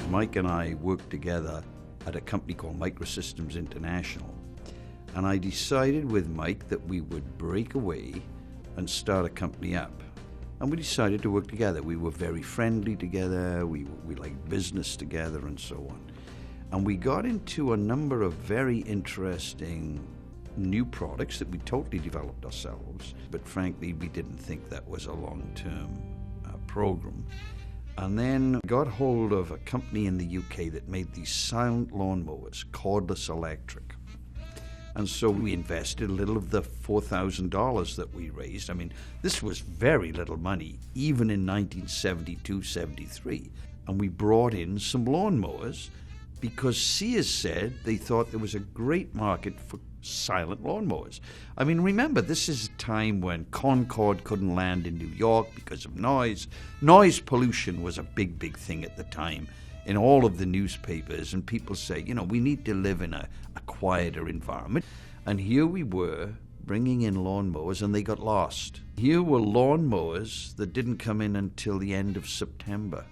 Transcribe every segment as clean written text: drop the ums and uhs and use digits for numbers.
Mike and I worked together at a company called Microsystems International. And I decided with Mike that we would break away and start a company up. And we decided to work together. We were very friendly together, we liked business together and so on. And we got into a number of very interesting new products that we totally developed ourselves, but frankly, we didn't think that was a long-term program. And then got hold of a company in the UK that made these silent lawnmowers, cordless electric. And so we invested a little of the $4,000 that we raised. I mean, this was very little money, even in 1972, 73. And we brought in some lawnmowers because Sears said they thought there was a great market for silent lawnmowers. I mean, remember, this is a time when Concorde couldn't land in New York because of noise. Noise pollution was a big, big thing at the time in all of the newspapers, and people say, you know, we need to live in a quieter environment. And here we were bringing in lawnmowers, and they got lost. Here were lawnmowers that didn't come in until the end of September.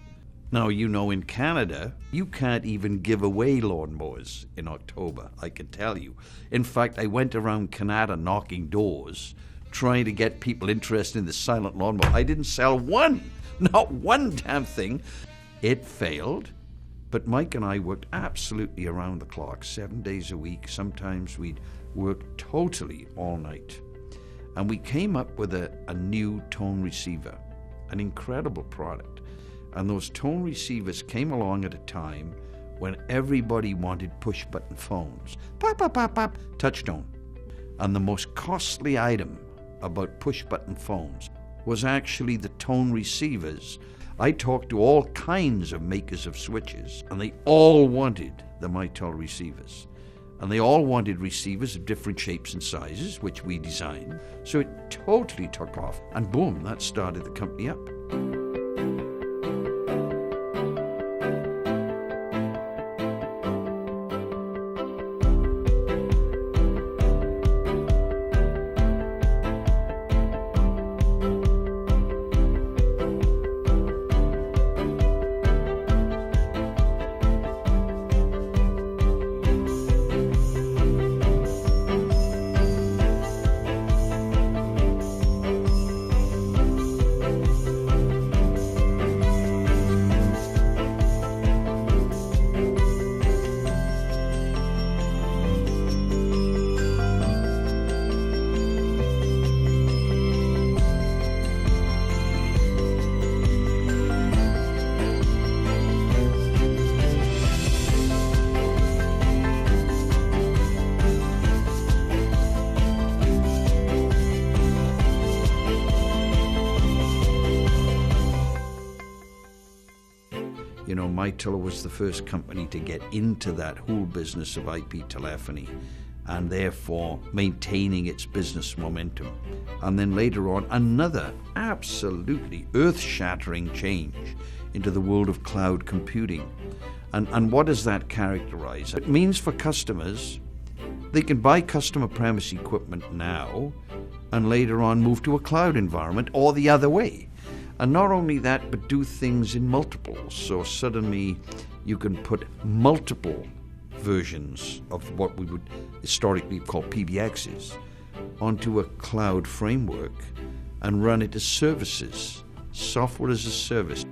Now, you know, in Canada, you can't even give away lawnmowers in October, I can tell you. In fact, I went around Canada knocking doors, trying to get people interested in the silent lawnmower. I didn't sell one, not one damn thing. It failed, but Mike and I worked absolutely around the clock, 7 days a week. Sometimes we'd work totally all night. And we came up with a new tone receiver, an incredible product. And those tone receivers came along at a time when everybody wanted push-button phones. Pop, pop, pop, pop, touch tone. And the most costly item about push-button phones was actually the tone receivers. I talked to all kinds of makers of switches, and they all wanted the Mitel receivers. And they all wanted receivers of different shapes and sizes, which we designed. So it totally took off, and boom, that started the company up. You know, Mitel was the first company to get into that whole business of IP telephony and therefore maintaining its business momentum. And then later on, another absolutely earth-shattering change into the world of cloud computing. And what does that characterize? It means for customers, they can buy customer premise equipment now and later on move to a cloud environment or the other way. And not only that, but do things in multiples. So suddenly you can put multiple versions of what we would historically call PBXs onto a cloud framework and run it as services, software as a service.